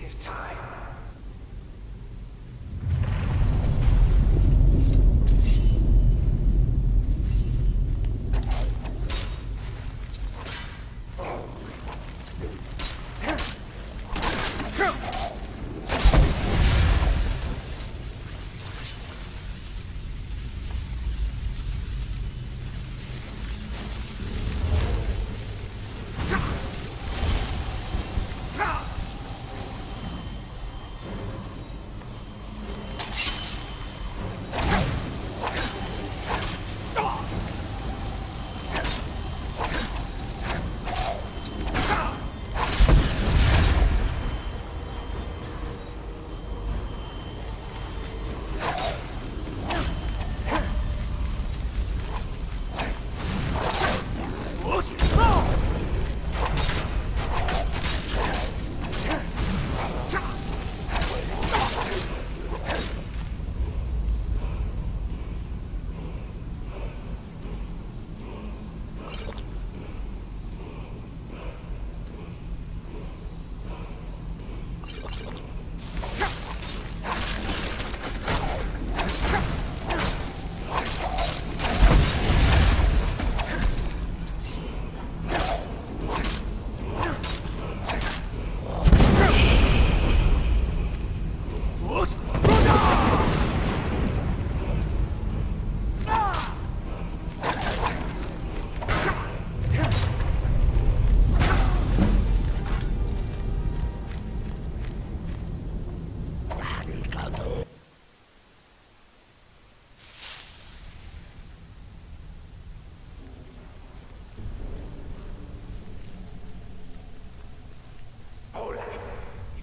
is time.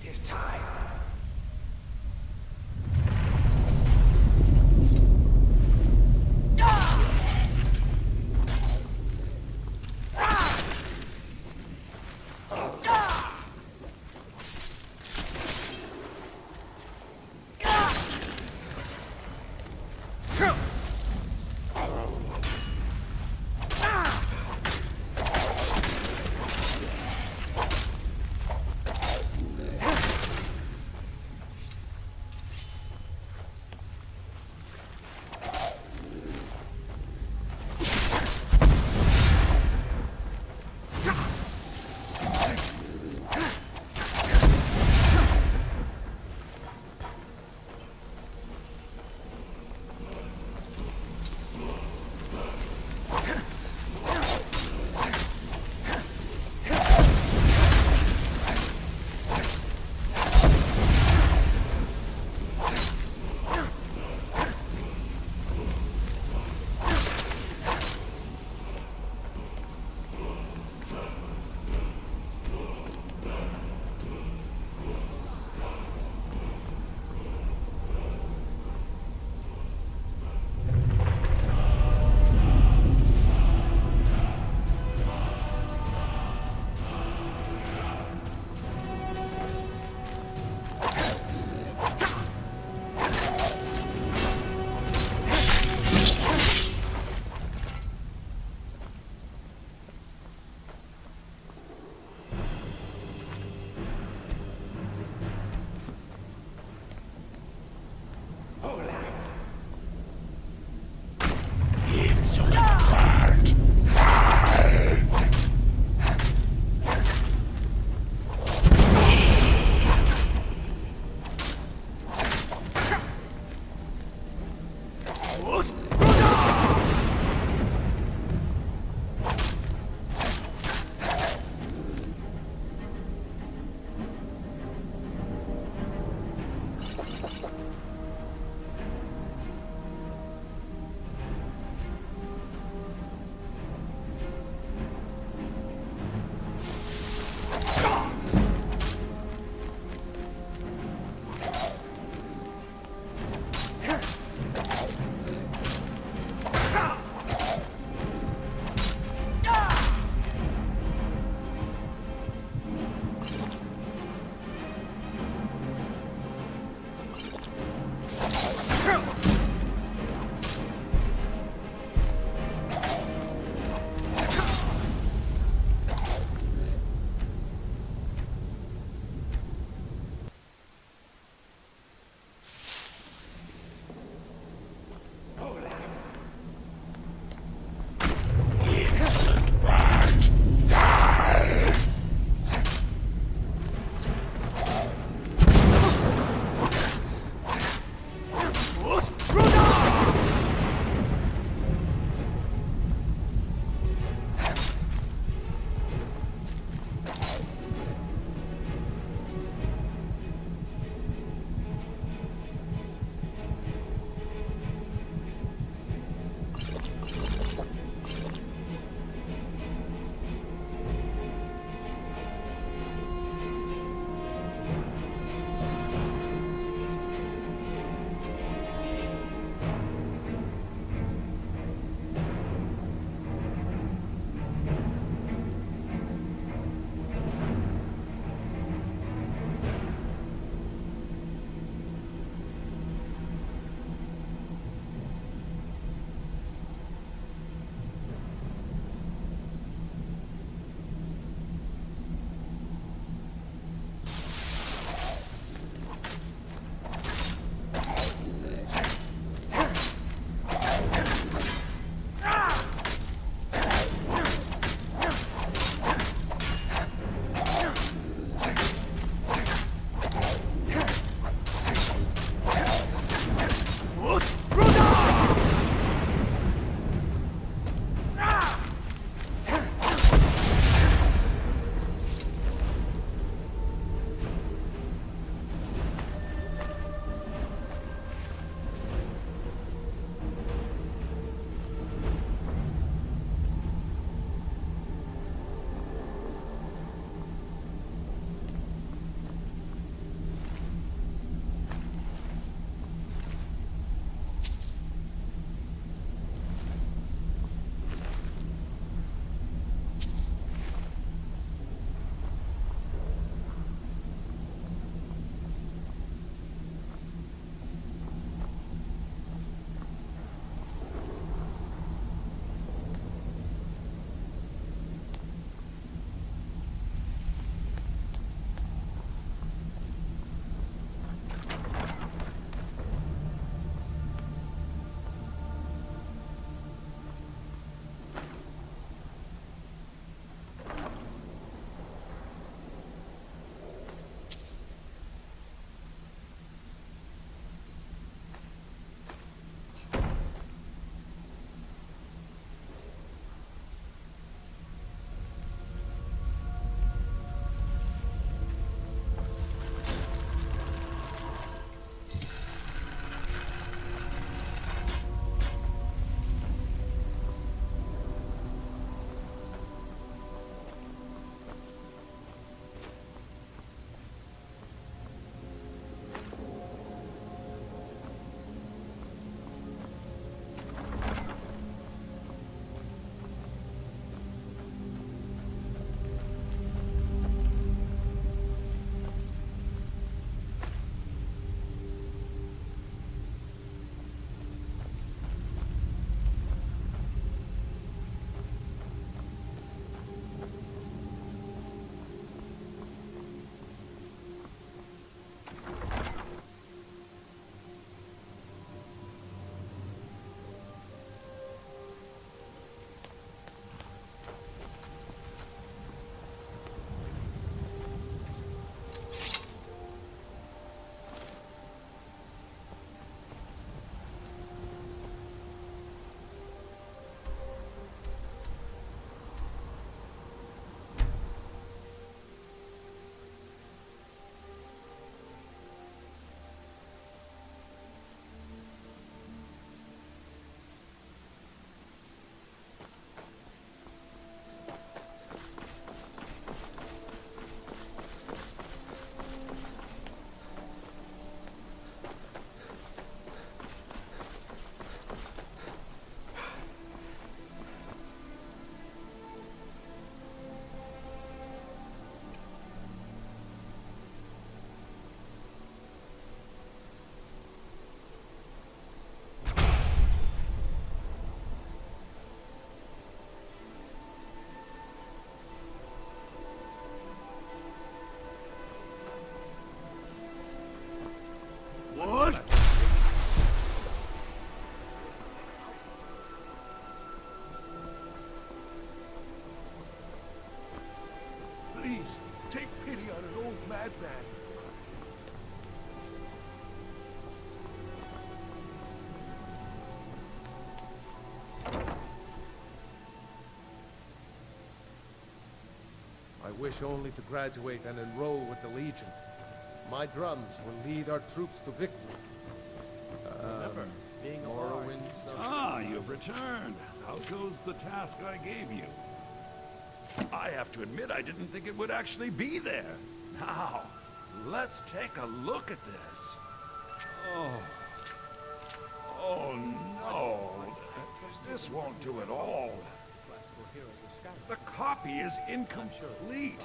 It is time. Please, take pity on an old madman. I wish only to graduate and enroll with the Legion. My drums will lead our troops to victory. Remember, being a Ah, you've returned. How goes the task I gave you? I have to admit, I didn't think it would actually be there. Now, let's take a look at this. Oh. Oh, no. This won't do at all. The copy is incomplete.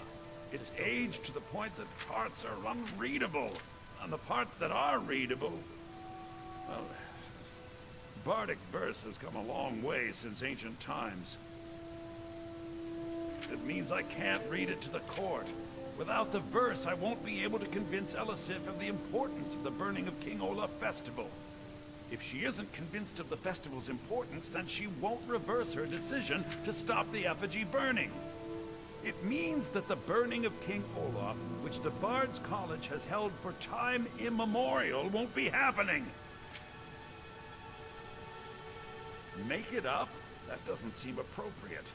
It's aged to the point that parts are unreadable. And the parts that are readable, well, Bardic verse has come a long way since ancient times. It means I can't read it to the court. Without the verse, I won't be able to convince Elisif of the importance of the burning of King Olaf festival. If she isn't convinced of the festival's importance, then she won't reverse her decision to stop the effigy burning. It means that the burning of King Olaf, which the Bards College has held for time immemorial, won't be happening. Make it up? That doesn't seem appropriate.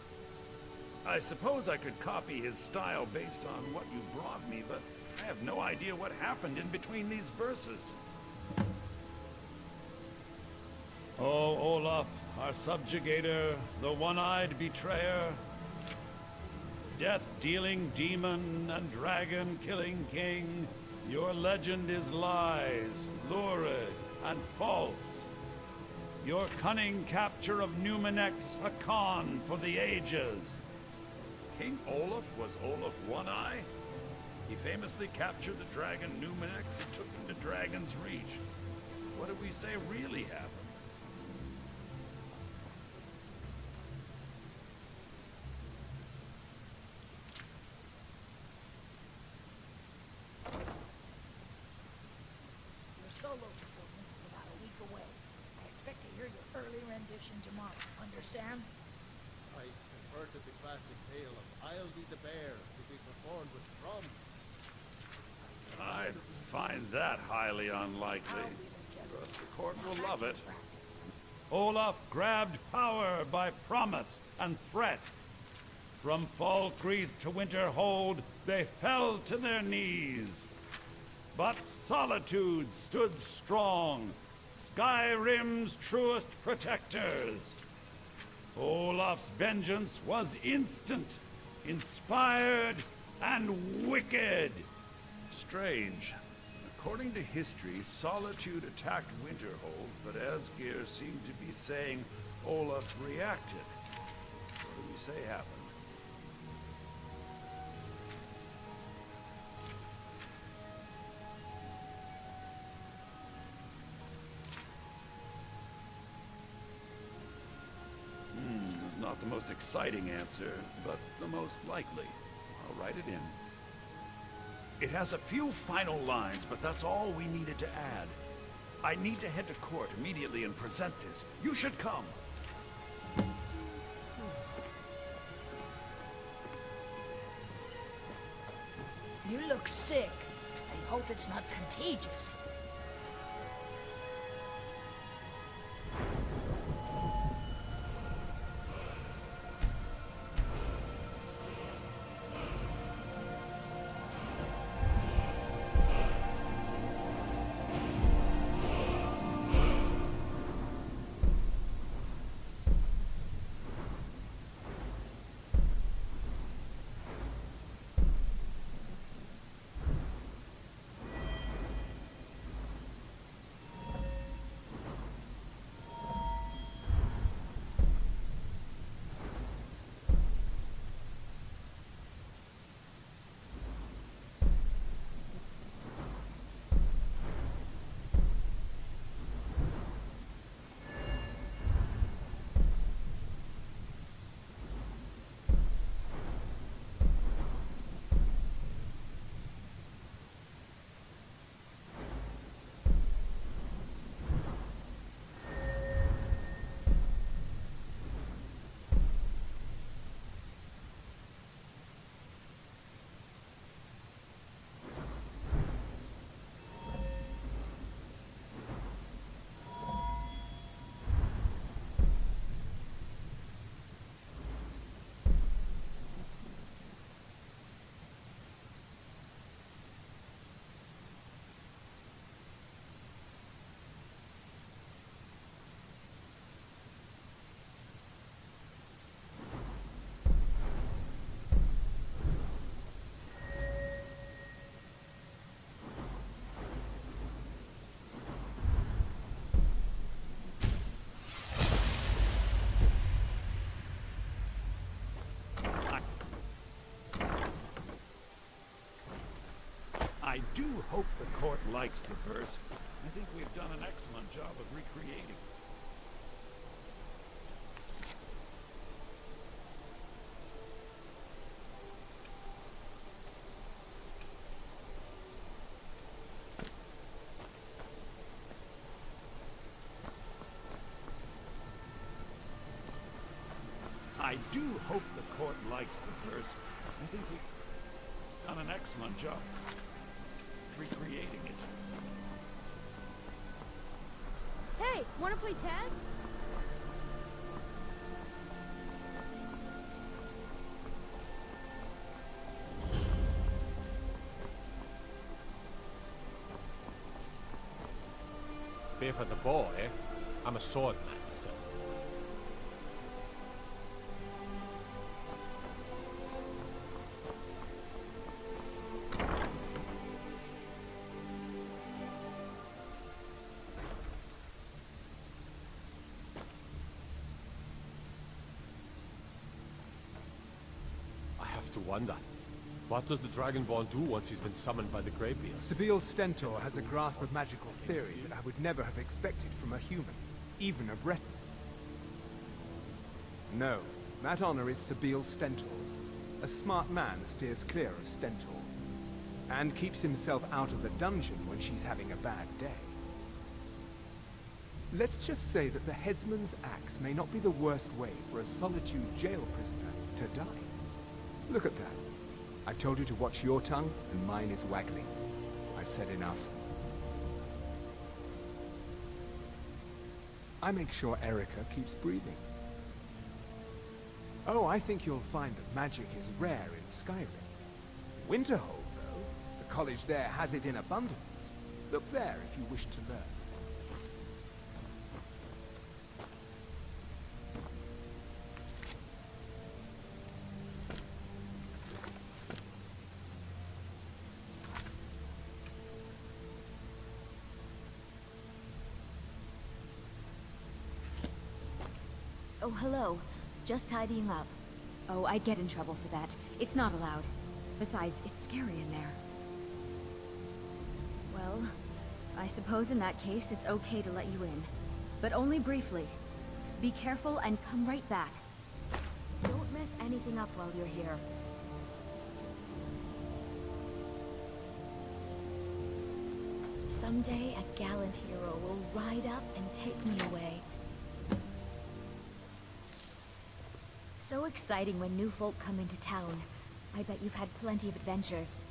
I suppose I could copy his style based on what you brought me, but I have no idea what happened in between these verses. Oh, Olaf, our subjugator, the one-eyed betrayer, death-dealing demon and dragon-killing king, your legend is lies, lurid, and false. Your cunning capture of Numenex, a con for the ages. King Olaf was Olaf One-Eye? He famously captured the dragon Numenex and took him to Dragon's Reach. What did we say really happened? Solo performance is about a week away. I expect to hear your early rendition tomorrow. Understand? I converted the classic tale of I'll Be the Bear to be performed with drums. I find that highly unlikely, but the court will love it. Olaf grabbed power by promise and threat. From Falkreath to Winterhold, they fell to their knees. But Solitude stood strong, Skyrim's truest protectors. Olaf's vengeance was instant, inspired, and wicked. Strange. According to history, Solitude attacked Winterhold, but Asgeir seemed to be saying Olaf reacted. What do we say happened? Not the most exciting answer, but the most likely. I'll write it in. It has a few final lines, but that's all we needed to add. I need to head to court immediately and present this. You should come. You look sick. I hope it's not contagious. I do hope the court likes the verse. I think we've done an excellent job of recreating. I do hope the court likes the verse. I think we've done an excellent job recreating it. Hey, wanna play tag? Fear for the boy, eh? I'm a swordman myself. I have to wonder, what does the Dragonborn do once he's been summoned by the Greybeards? Sabine Stentor has a grasp of magical theory that I would never have expected from a human, even a Breton. No, that honor is Sabine Stentor's. A smart man steers clear of Stentor, and keeps himself out of the dungeon when she's having a bad day. Let's just say that the headsman's axe may not be the worst way for a Solitude jail prisoner to die. Look at that. I told you to watch your tongue, and mine is waggling. I've said enough. I make sure Erica keeps breathing. Oh, I think you'll find that magic is rare in Skyrim. Winterhold, though, the college there has it in abundance. Look there if you wish to learn. Oh, hello. Just tidying up. Oh, I'd get in trouble for that. It's not allowed. Besides, it's scary in there. Well, I suppose in that case it's okay to let you in. But only briefly. Be careful and come right back. Don't mess anything up while you're here. Someday a gallant hero will ride up and take me away. So exciting when new folk come into town. I bet you've had plenty of adventures.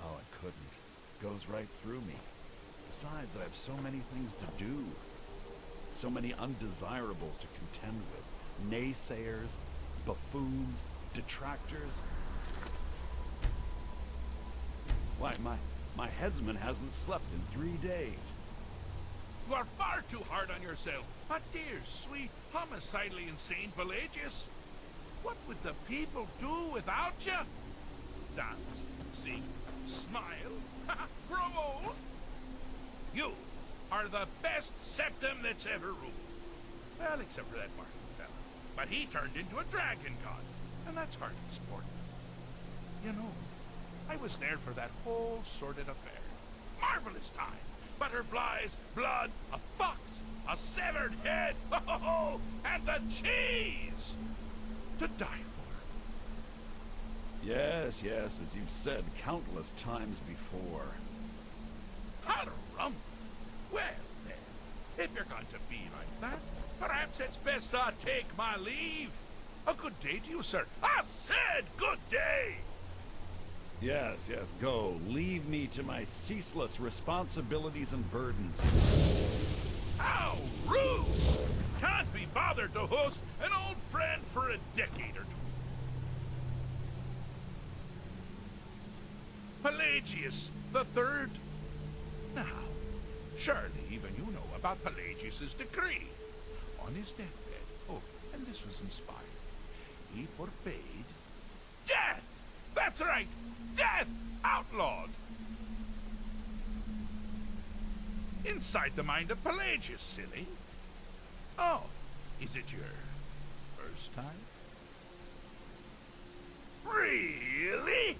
Oh, I couldn't. Goes right through me. Besides, I have so many things to do. So many undesirables to contend with. Naysayers, buffoons, detractors. Why, my headsman hasn't slept in 3 days. You are far too hard on yourself. A dear, sweet, homicidally insane Pelagius. What would the people do without you? Dance, sing, smile, grow old. You are the best septum that's ever ruled. Well, except for that Martin fella. But he turned into a dragon god, and that's hardly sport. You know, I was there for that whole sordid affair. Marvelous time. Butterflies, blood, a fox, a severed head, and the cheese to die for. Yes, yes, as you've said countless times before. Harumph! Well then, if you're going to be like that, Perhaps it's best I take my leave. A good day to you, sir. I said good day! Yes, go. Leave me to my ceaseless responsibilities and burdens. How rude! Can't be bothered to host an old friend for a decade or two. Pelagius the Third. Now, surely even you know about Pelagius's decree. On his deathbed, oh, and this was inspired, he forbade death! That's right! Death! Outlawed! Inside the mind of Pelagius, silly. Oh, is it your first time? Really?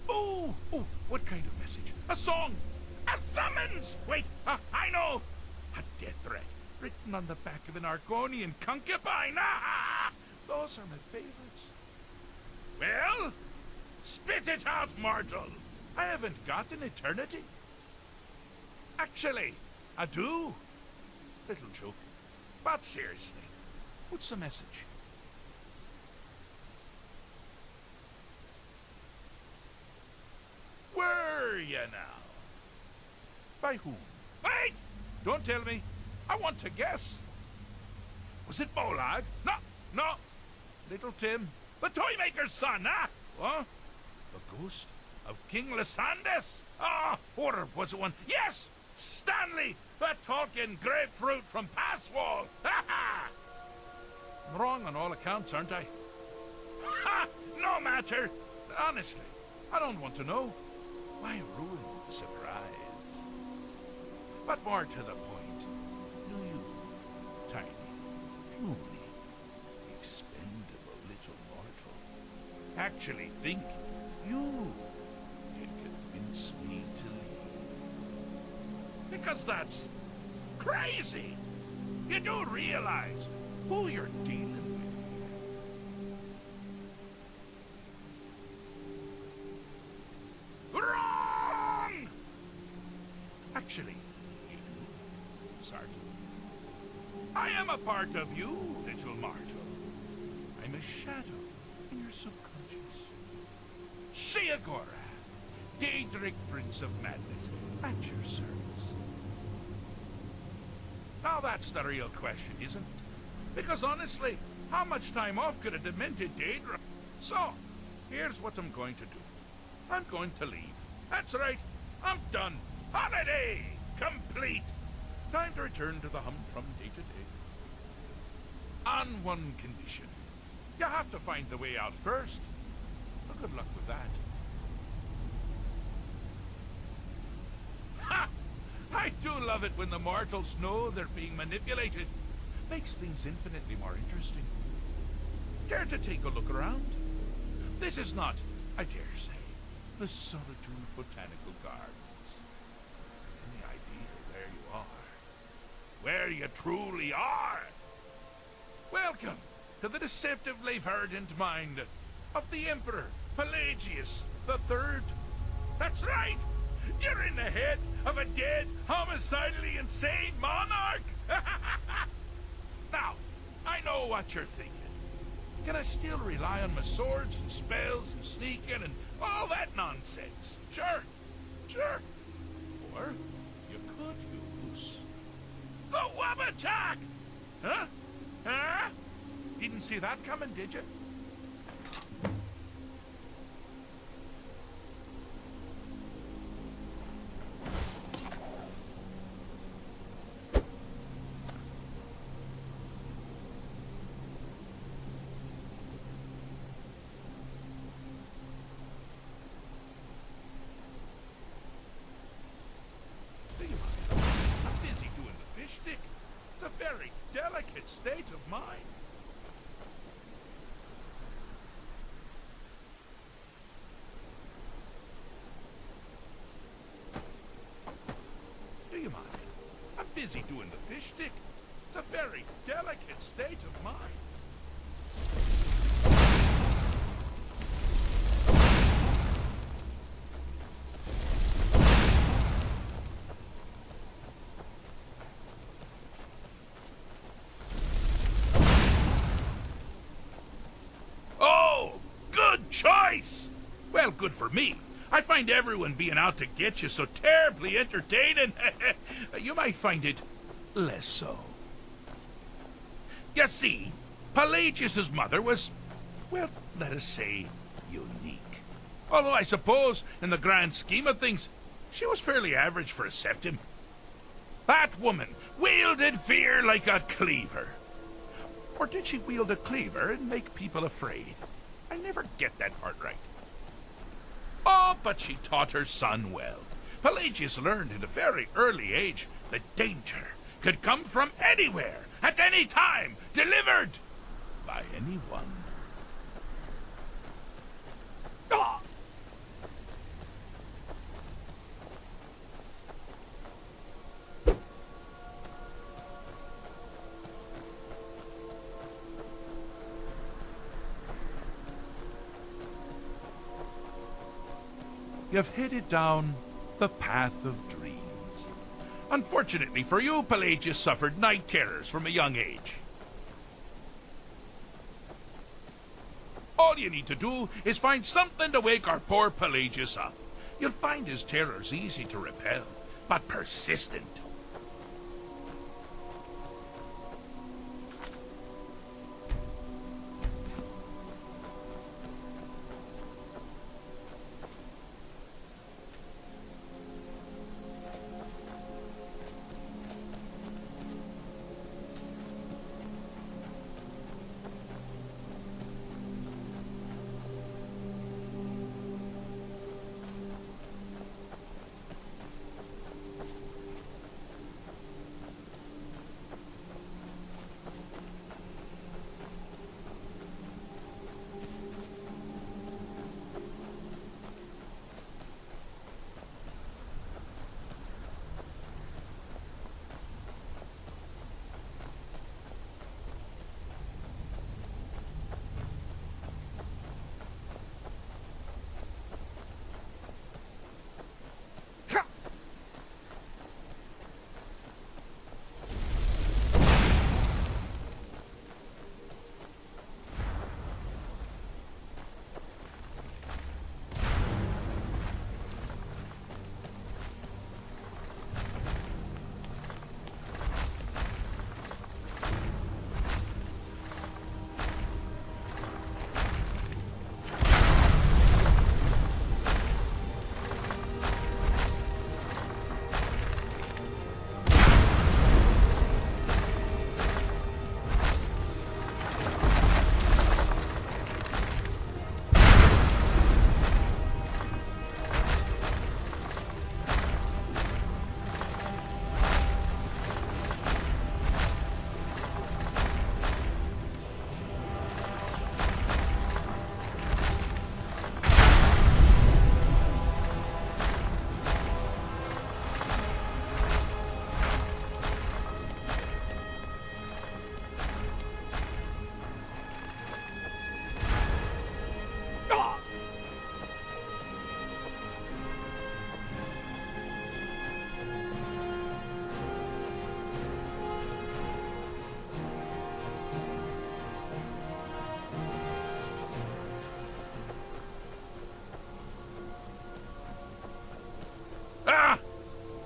Oh, what kind of message? A song? A summons! Wait, I know! A death threat written on the back of an Argonian concubine. Ah, those are my favorites. Well, spit it out, mortal. I haven't got an eternity. Actually, I do. Little joke. But seriously, what's the message? Were you now? By whom? Wait! Don't tell me. I want to guess. Was it Molag? No. Little Tim. The Toymaker's son, huh? What? The ghost of King Lysandas? Or was it one? Yes! Stanley! The talking grapefruit from Passwall! Ha ha! I'm wrong on all accounts, aren't I? Ha! No matter! Honestly, I don't want to know. Why ruin the surprise? But more to the point, do you, tiny, puny, expendable little mortal, actually think you can convince me to leave? Because that's crazy! You do realize who you're dealing with here. Wrong! Actually, you do, Sergeant. I am a part of you, little mortal. I'm a shadow in your subconscious. Sheagora, Daedric Prince of Madness, at your service. Now that's the real question, isn't it? Because honestly, how much time off could a demented Daedra? So, here's what I'm going to do. I'm going to leave. That's right, I'm done. Holiday complete. Time to return to the humdrum day-to-day. On one condition. You have to find the way out first. Well, good luck with that. Ha! I do love it when the mortals know they're being manipulated. Makes things infinitely more interesting. Care to take a look around? This is not, I dare say, the Solitude Botanical Gardens. Any idea where you are? Where you truly are? Welcome to the deceptively verdant mind of the Emperor Pelagius the Third. That's right! You're in the head of a dead, homicidally insane monarch! Now, I know what you're thinking. Can I still rely on my swords and spells and sneaking and all that nonsense? Sure. Or you could use the Wabatak! Huh? Didn't see that coming, did you? It's a very delicate state of mind. Do you mind? I'm busy doing the fish stick. It's a very delicate state of mind. nice. Well, good for me. I find everyone being out to get you so terribly entertaining. You might find it less so. You see, Pelagius's mother was, well, let us say, unique. Although I suppose, in the grand scheme of things, she was fairly average for a septim. That woman wielded fear like a cleaver. Or did she wield a cleaver and make people afraid? I never get that part right. Oh, but she taught her son well. Pelagius learned at a very early age that danger could come from anywhere, at any time, delivered by anyone. Ah! You've headed down the path of dreams. Unfortunately for you, Pelagius suffered night terrors from a young age. All you need to do is find something to wake our poor Pelagius up. You'll find his terrors easy to repel, but persistent.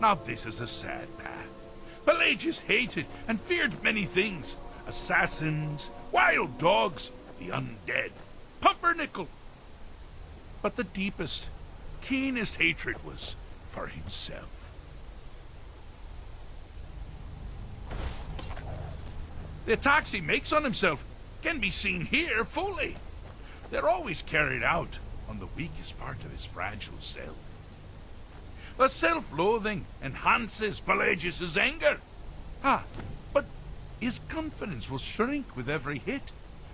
Now this is a sad path. Pelagius hated and feared many things. Assassins, wild dogs, the undead, pumpernickel. But the deepest, keenest hatred was for himself. The attacks he makes on himself can be seen here fully. They're always carried out on the weakest part of his fragile self. The self-loathing enhances Pelagius's anger. But his confidence will shrink with every hit.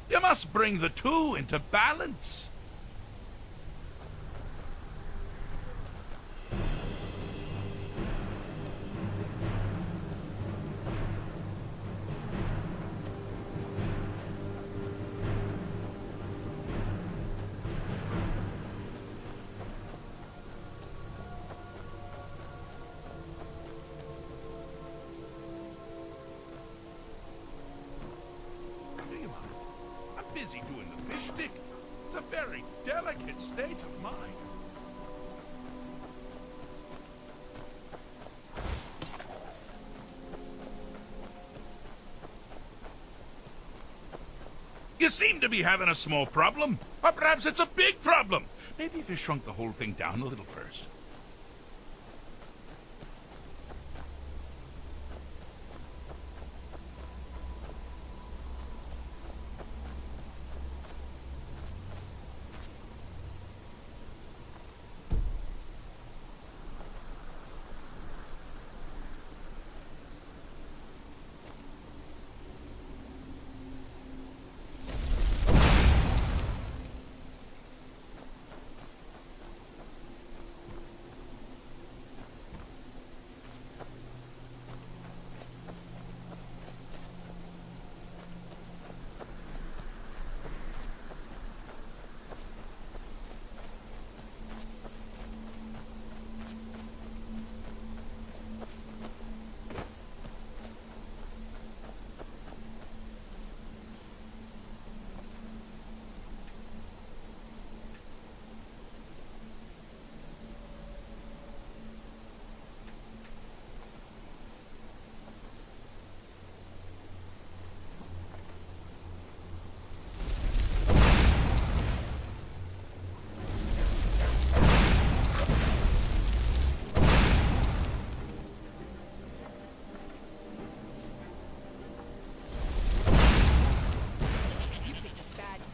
You must bring the two into balance. Busy doing the fish stick. It's a very delicate state of mind. You seem to be having a small problem. Or perhaps it's a big problem. Maybe if you shrunk the whole thing down a little first.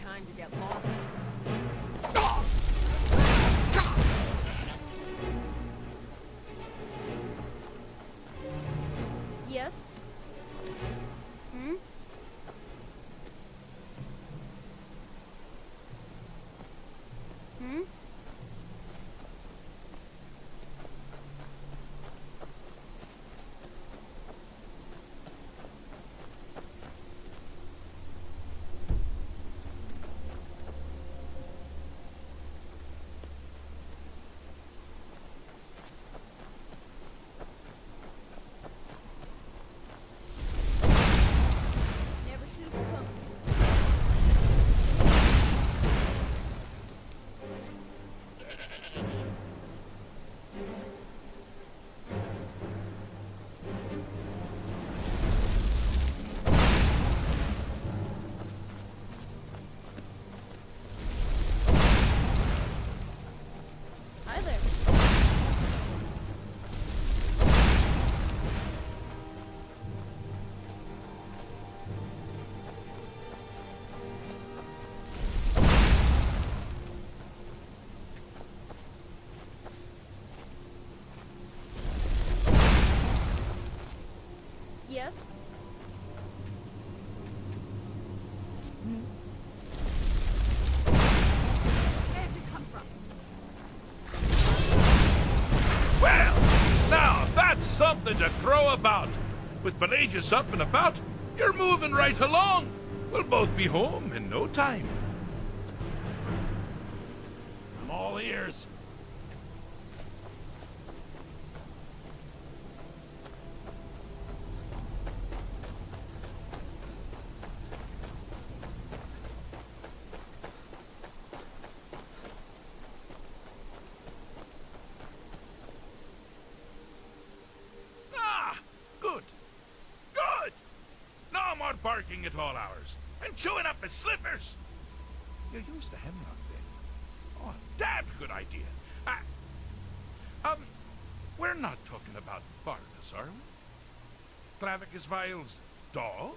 Time to get lost. Yes? Hmm? Hmm? Never should have come. Hi there. Yes? Where'd you come from? Well, now that's something to crow about. With Pelagius up and about, you're moving right along. We'll both be home in no time. I'm all ears. Ah, good. Good. No more barking at all hours and chewing up his slippers. You use the hemlock then. Oh, damned good idea. We're not talking about Bardas, are we? Clavicus Vile's dog?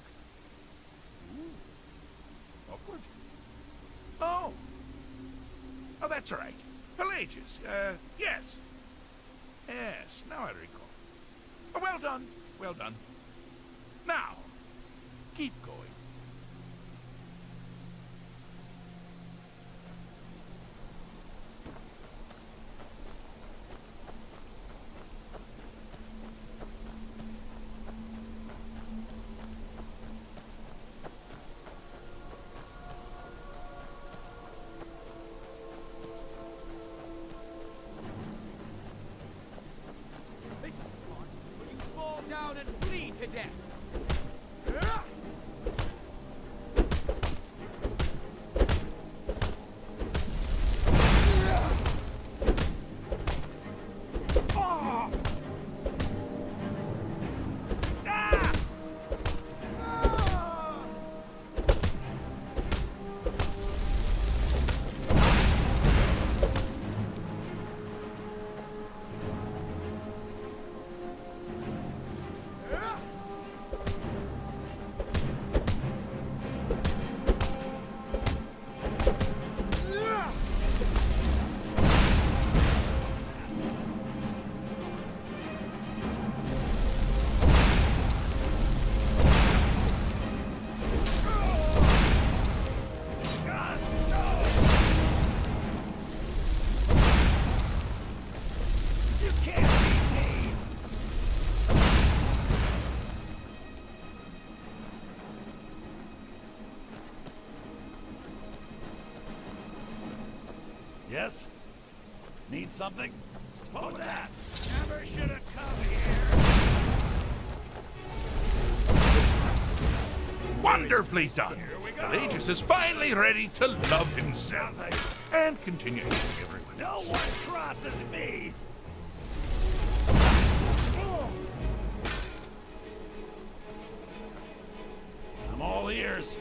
Ooh. Awkward. Oh. Oh, that's all right. Pelagius, yes. Yes, now I recall. Oh, well done, well done. Now, keep going. This is the part where you fall down and bleed to death. Yes? Need something? What was that? Never should have come here. Wonderfully done. Pelagius is finally ready to love himself and continue to everyone No else. one crosses me. I'm all ears.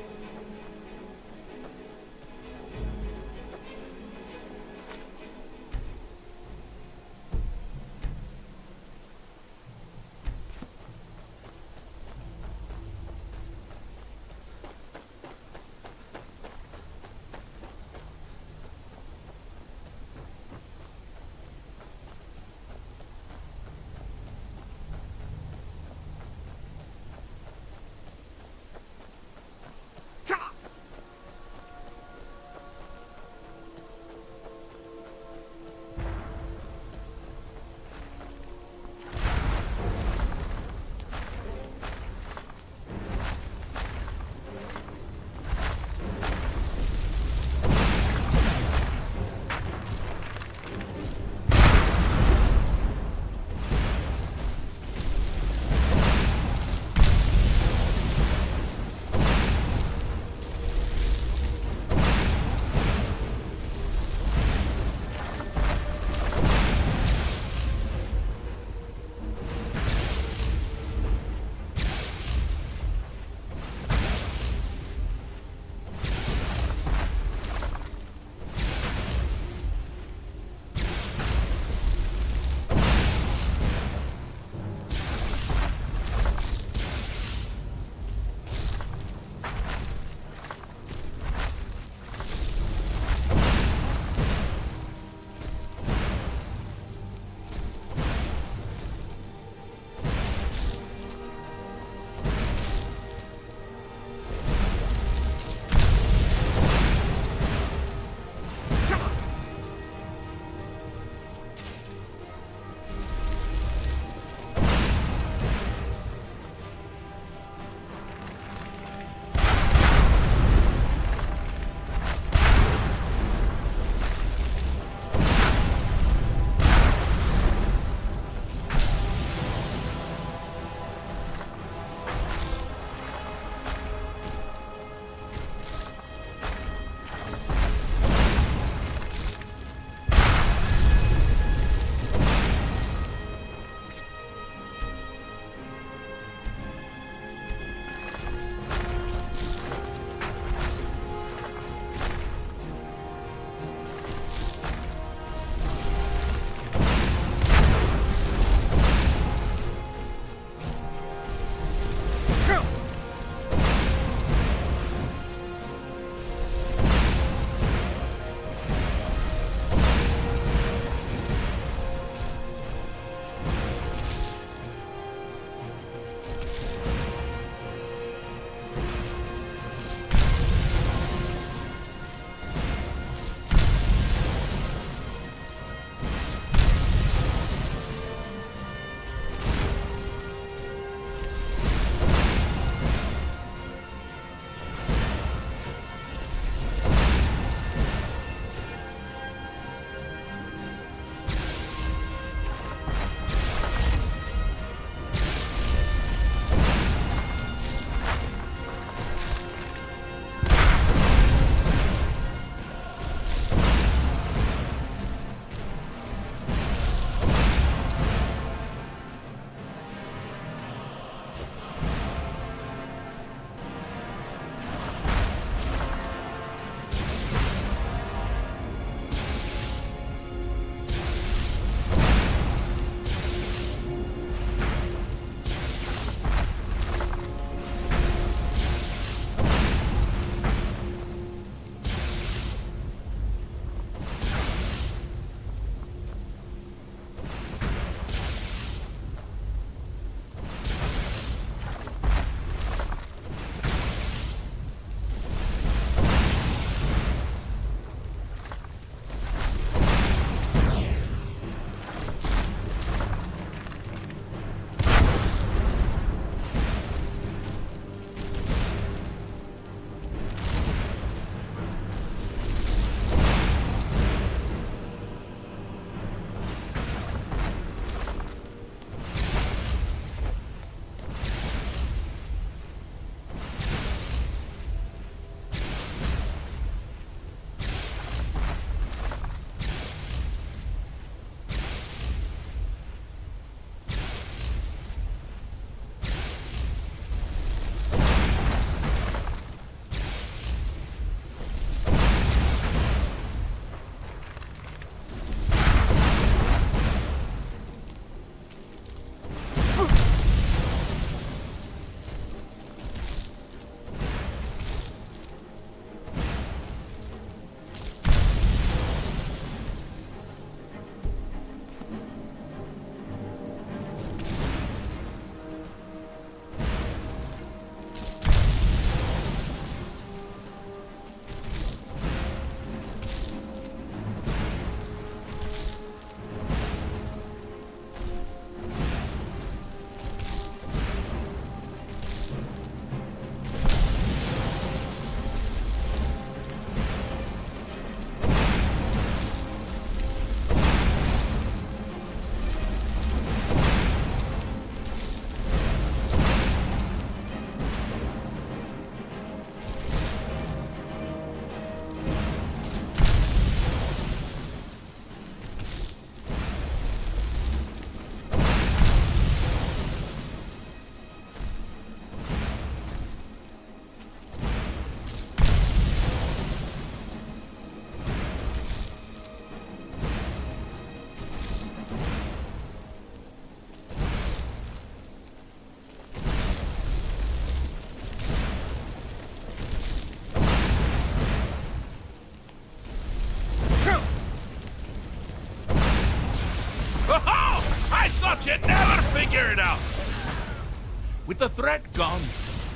With the threat gone,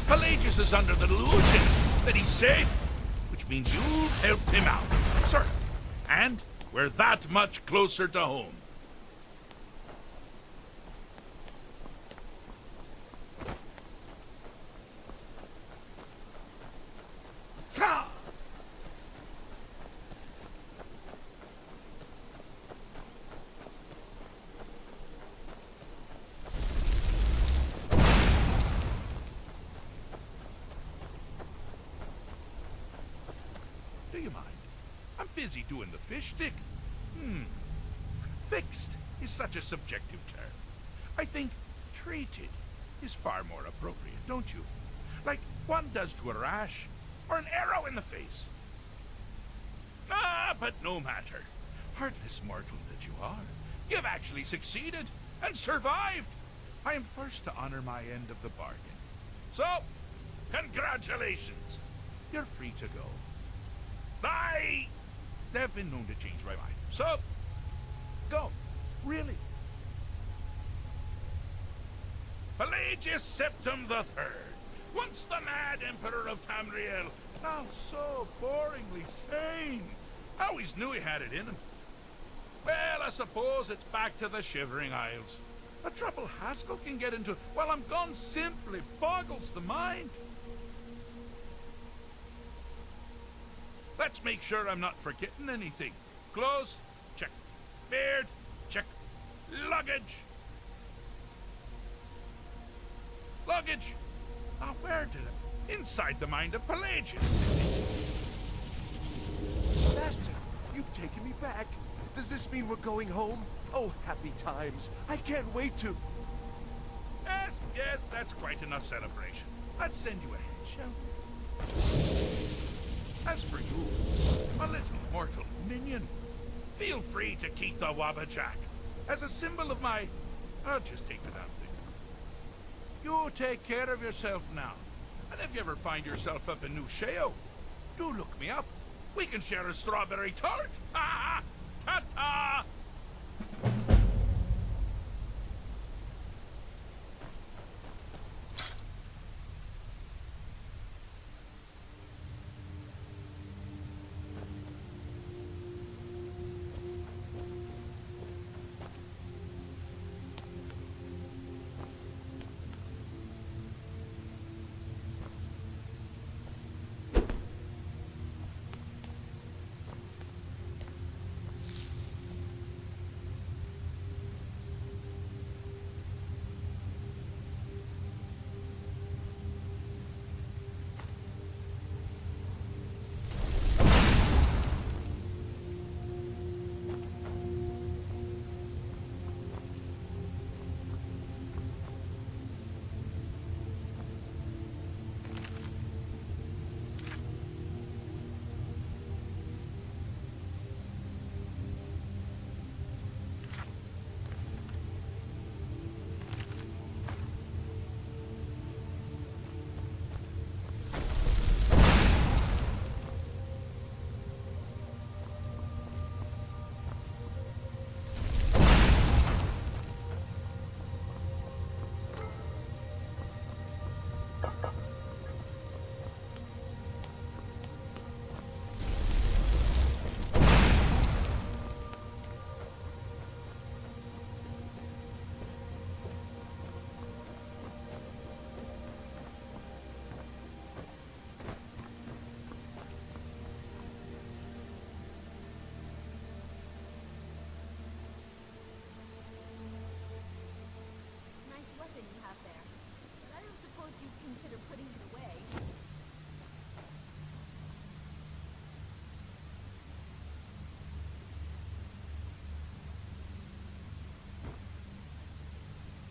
Pelagius is under the delusion that he's safe, which means you've helped him out, sir. And we're that much closer to home. Do you mind? I'm busy doing the fish stick. Fixed is such a subjective term. I think treated is far more appropriate, don't you? Like one does to a rash, or an arrow in the face. Ah, but no matter. Heartless mortal that you are, you've actually succeeded and survived. I am first to honor my end of the bargain. So, congratulations. You're free to go. They've been known to change my mind. So, go. Really. Pelagius Septim the Third, once the mad Emperor of Tamriel, now so boringly sane. I always knew he had it in him. Well, I suppose it's back to the Shivering Isles. The trouble Haskell can get into while I'm gone simply boggles the mind. Let's make sure I'm not forgetting anything. Clothes, check. Beard, check. Luggage. Luggage. Now, where did it? Inside the mind of Pelagius. Master, you've taken me back. Does this mean we're going home? Oh, happy times. I can't wait to... Yes, that's quite enough celebration. Let's send you ahead, shall we? As for you, my little mortal minion, feel free to keep the Wabbajack as a symbol of my... I'll just take the damn thing. You take care of yourself now. And if you ever find yourself up in New Sheo, do look me up. We can share a strawberry tart. Ha ha! Ta-ta!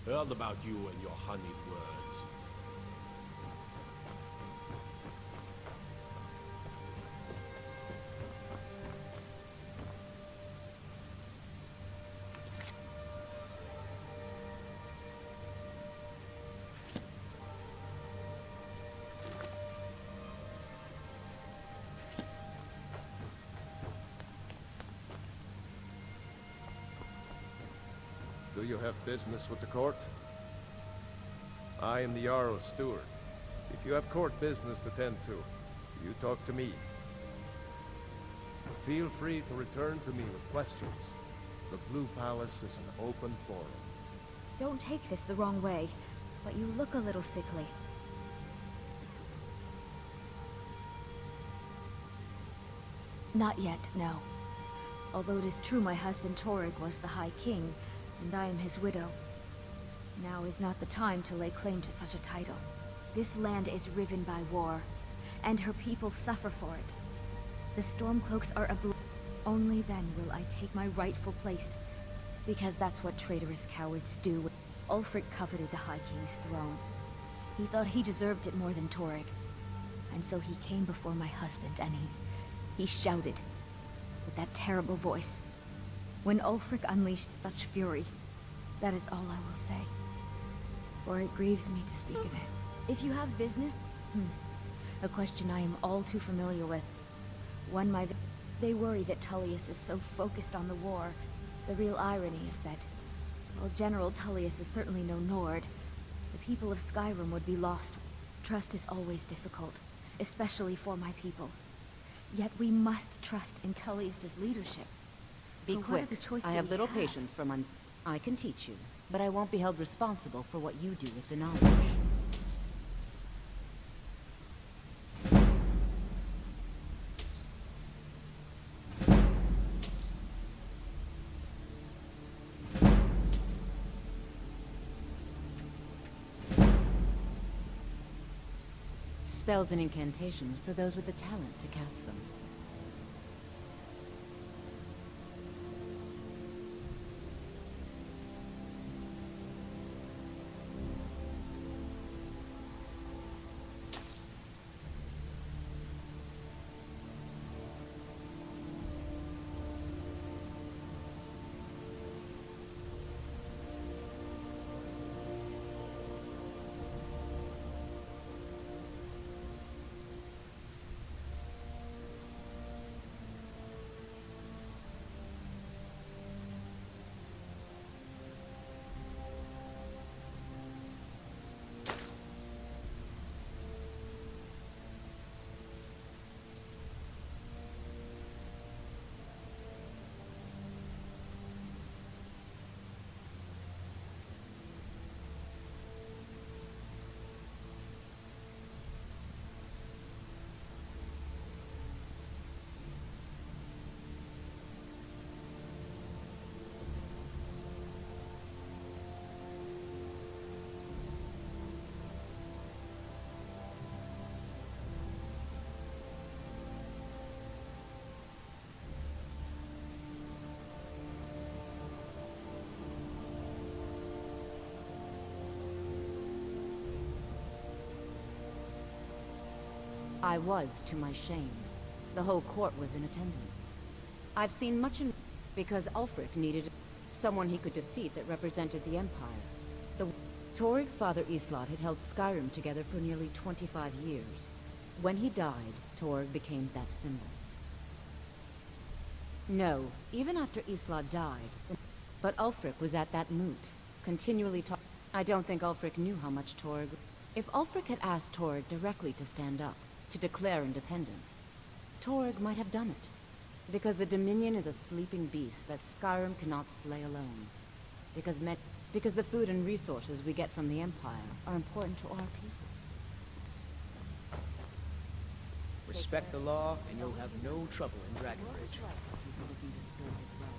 Heard about you and your honeyed words. Do you have business with the court? I am the Jarl's steward. If you have court business to tend to, you talk to me. Feel free to return to me with questions. The Blue Palace is an open forum. Don't take this the wrong way, but you look a little sickly. Not yet, no. Although it is true my husband Torrig was the High King, and I am his widow. Now is not the time to lay claim to such a title. This land is riven by war, and her people suffer for it. The Stormcloaks are only then will I take my rightful place, because that's what traitorous cowards do. Ulfric coveted the High King's throne. He thought he deserved it more than Torrig, and so he came before my husband and he shouted with that terrible voice. When Ulfric unleashed such fury, that is all I will say, for it grieves me to speak of it. If you have business, a question I am all too familiar with. One they worry that Tullius is so focused on the war. The real irony is that, while General Tullius is certainly no Nord, the people of Skyrim would be lost. Trust is always difficult, especially for my people. Yet we must trust in Tullius's leadership. Be But what quick. other choice I do have we little have? patience for my... I can teach you, but I won't be held responsible for what you do with the knowledge. Spells and incantations for those with the talent to cast them. I was, to my shame. The whole court was in attendance. I've seen much in... because Ulfric needed someone he could defeat that represented the Empire. Torrig's father Islot had held Skyrim together for nearly 25 years. When he died, Torrig became that symbol. No, even after Islot died, but Ulfric was at that moot, continually talking. I don't think Ulfric knew how much Torrig... If Ulfric had asked Torrig directly to stand up, to declare independence, Torrig might have done it. Because the Dominion is a sleeping beast that Skyrim cannot slay alone. Because the food and resources we get from the Empire are important to our people. Respect the law, and you'll have no trouble in Dragonbridge. Looking to spill their blood.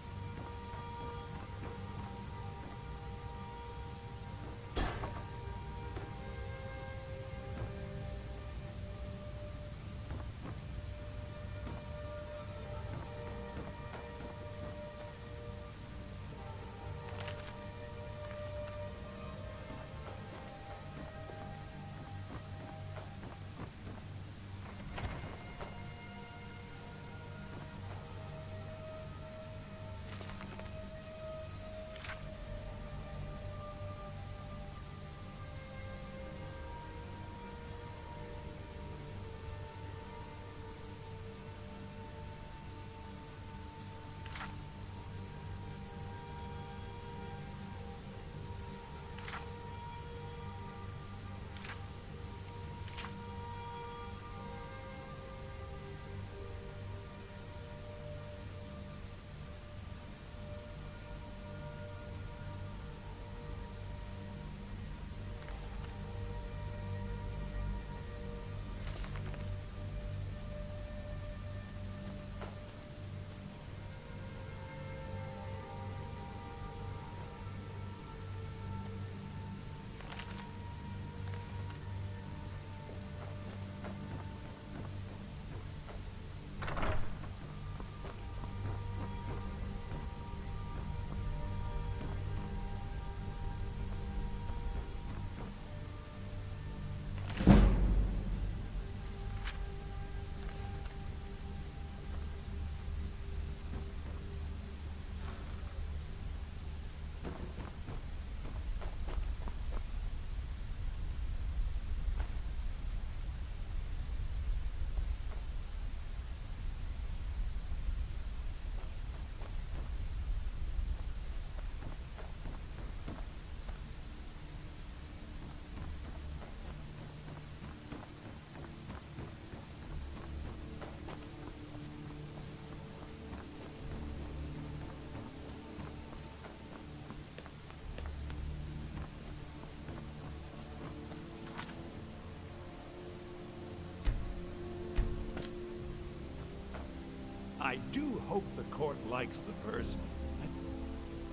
I do hope the court likes the verse.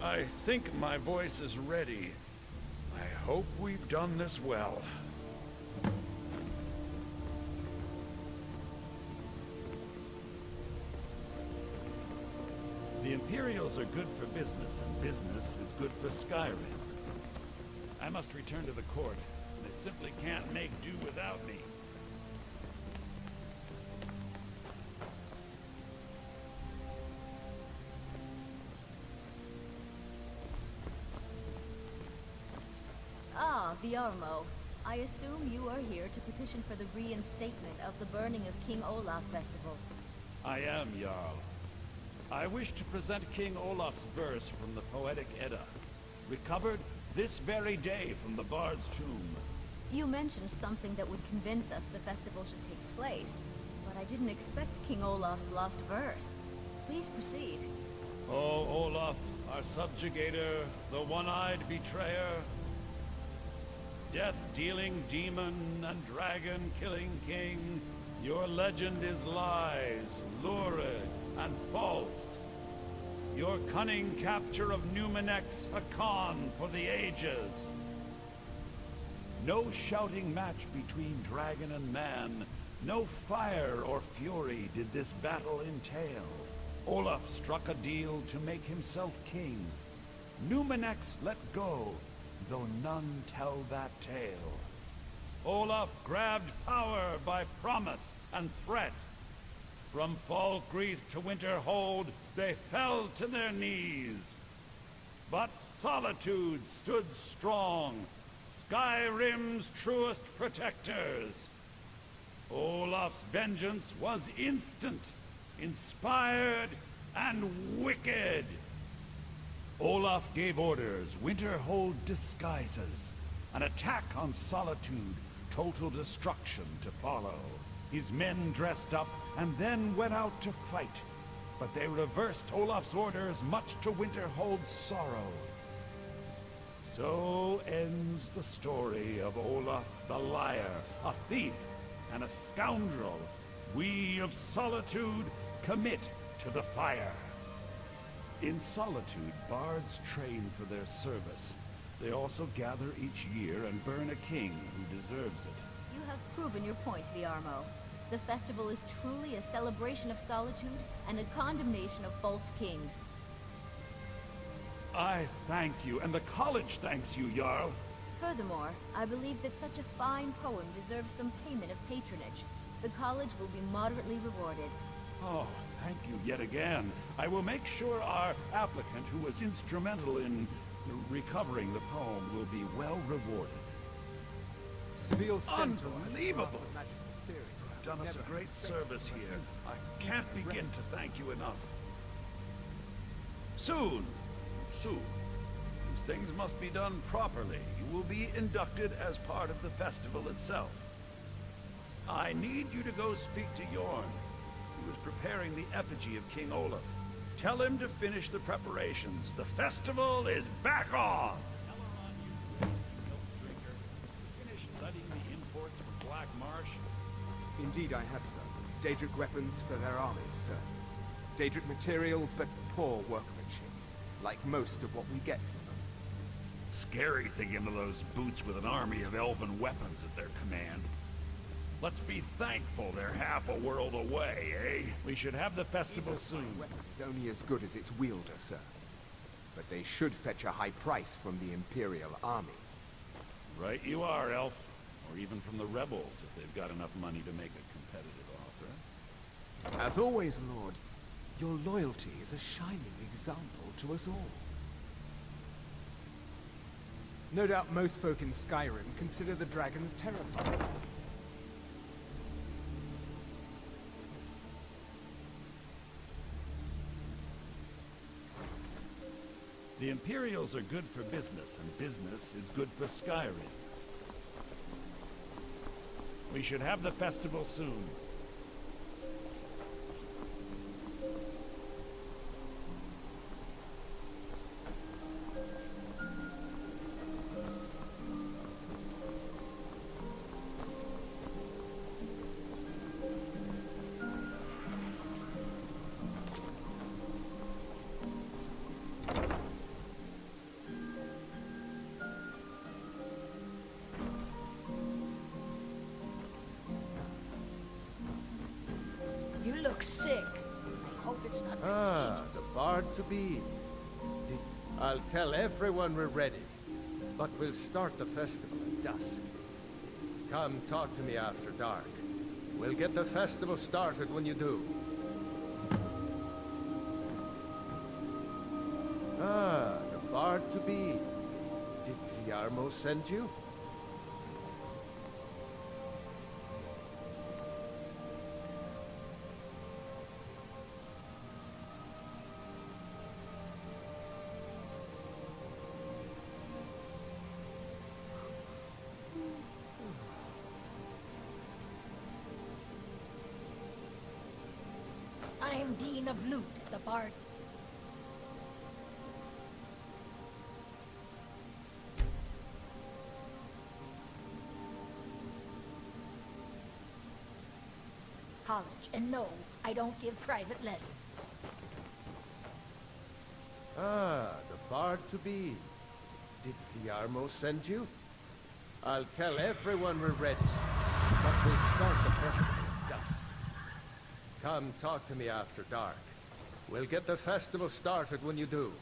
I think my voice is ready. I hope we've done this well. The Imperials are good for business, and business is good for Skyrim. I must return to the court. They simply can't make do without me. Ah, Viarmo. I assume you are here to petition for the reinstatement of the burning of King Olaf Festival. I am, Jarl. I wish to present King Olaf's verse from the Poetic Edda, recovered this very day from the Bard's tomb. You mentioned something that would convince us the festival should take place, but I didn't expect King Olaf's lost verse. Please proceed. O Olaf, our subjugator, the one-eyed betrayer, death-dealing demon and dragon-killing king, your legend is lies, lurid, and false. Your cunning capture of Numenex, a con for the ages. No shouting match between dragon and man, no fire or fury did this battle entail. Olaf struck a deal to make himself king. Numenex let go, though none tell that tale. Olaf grabbed power by promise and threat. From Falkreath to Winterhold, they fell to their knees. But Solitude stood strong, Skyrim's truest protectors. Olaf's vengeance was instant, inspired, and wicked. Olaf gave orders, Winterhold disguises, an attack on Solitude, total destruction to follow. His men dressed up and then went out to fight, but they reversed Olaf's orders, much to Winterhold's sorrow. So ends the story of Olaf the liar, a thief and a scoundrel. We of Solitude commit to the fire. In Solitude, bards train for their service. They also gather each year and burn a king who deserves it. You have proven your point, Viarmo. The festival is truly a celebration of solitude and a condemnation of false kings. I thank you, and the college thanks you, Jarl. Furthermore, I believe that such a fine poem deserves some payment of patronage. The college will be moderately rewarded. Oh, thank you yet again. I will make sure our applicant, who was instrumental in recovering the poem, will be well rewarded. Unbelievable! You've done us a great service here. I can't begin to thank you enough. Soon, these things must be done properly. You will be inducted as part of the festival itself. I need you to go speak to Yorn. He was preparing the effigy of King Olaf. Tell him to finish the preparations. The festival is back on! Finish letting the imports from Black Marsh? Indeed I have, sir. Daedric weapons for their armies, sir. Daedric material, but poor workmanship. Like most of what we get from them. Scary thinking of those boots with an army of elven weapons at their command. Let's be thankful they're half a world away, eh? We should have the festival soon. Weapon is only as good as its wielder, sir. But they should fetch a high price from the Imperial army. Right you are, Elf. Or even from the rebels, if they've got enough money to make a competitive offer. As always, Lord, your loyalty is a shining example to us all. No doubt most folk in Skyrim consider the dragons terrifying. The Imperials are good for business, and business is good for Skyrim. We should have the festival soon. looks sick. I hope it's not Ah, contagious. the bard-to-be. I'll tell everyone we're ready, but we'll start the festival at dusk. Come talk to me after dark. We'll get the festival started when you do. Ah, the bard-to-be. Did Fiarmo send you? I am Dean of Loot at the Bard College, and no, I don't give private lessons. Ah, the bard-to-be. Did Fiarmo send you? I'll tell everyone we're ready, but we'll start the festival at dusk. Come talk to me after dark. We'll get the festival started when you do.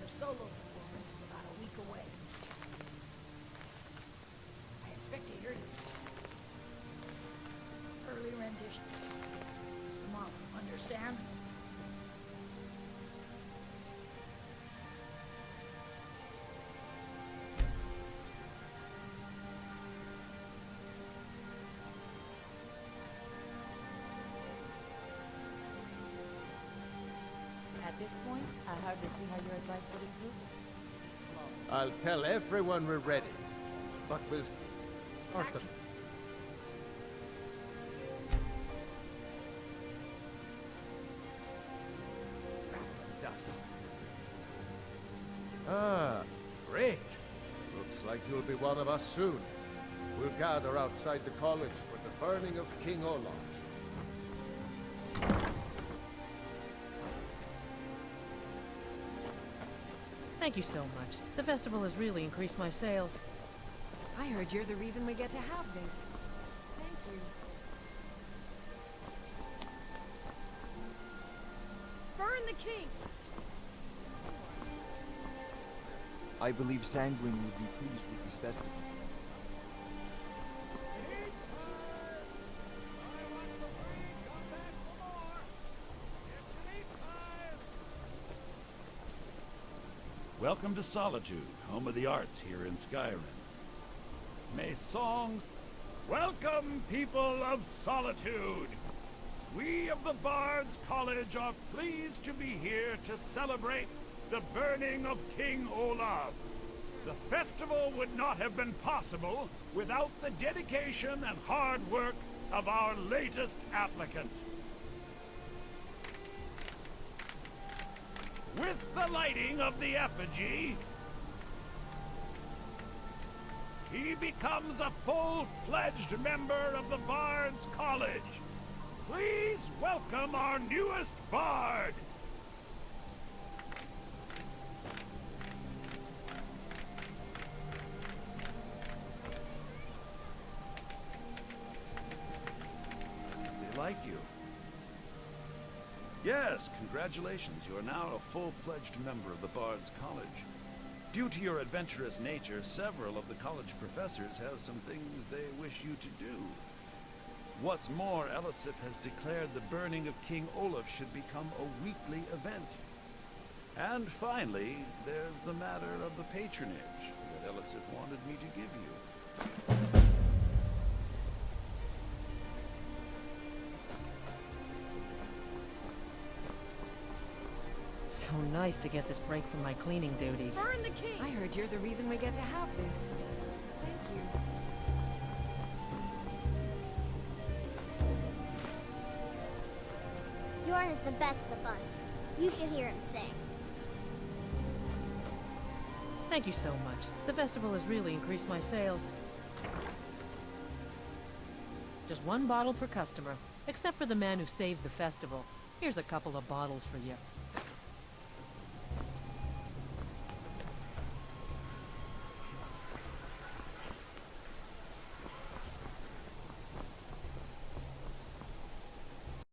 Your solo performance is about a week away. I expect to hear you. Early rendition. Tomorrow, understand? At this point, I hardly see how your advice would improve it. It's flawed. I'll tell everyone we're ready, but we'll start the... Dusk. Ah, great. Looks like you'll be one of us soon. We'll gather outside the college for the burning of King Olaf. Thank you so much. The festival has really increased my sales. I heard you're the reason we get to have this. Thank you. Burn the king! I believe Sanguine would be pleased with this festival. Welcome to Solitude, home of the arts here in Skyrim. May songs... Welcome, people of Solitude! We of the Bards College are pleased to be here to celebrate the burning of King Olaf. The festival would not have been possible without the dedication and hard work of our latest applicant. With the lighting of the effigy, he becomes a full-fledged member of the Bards College. Please welcome our newest bard. They like you. Yes, congratulations. You are now a full-fledged member of the Bards College. Due to your adventurous nature, several of the college professors have some things they wish you to do. What's more, Elisif has declared the burning of King Olaf should become a weekly event. And finally, there's the matter of the patronage that Elisif wanted me to give you. So nice to get this break from my cleaning duties. Burn the king! I heard you're the reason we get to have this. Thank you. Bjorn is the best of the bunch. You should hear him sing. Thank you so much. The festival has really increased my sales. Just one bottle per customer, except for the man who saved the festival. Here's a couple of bottles for you.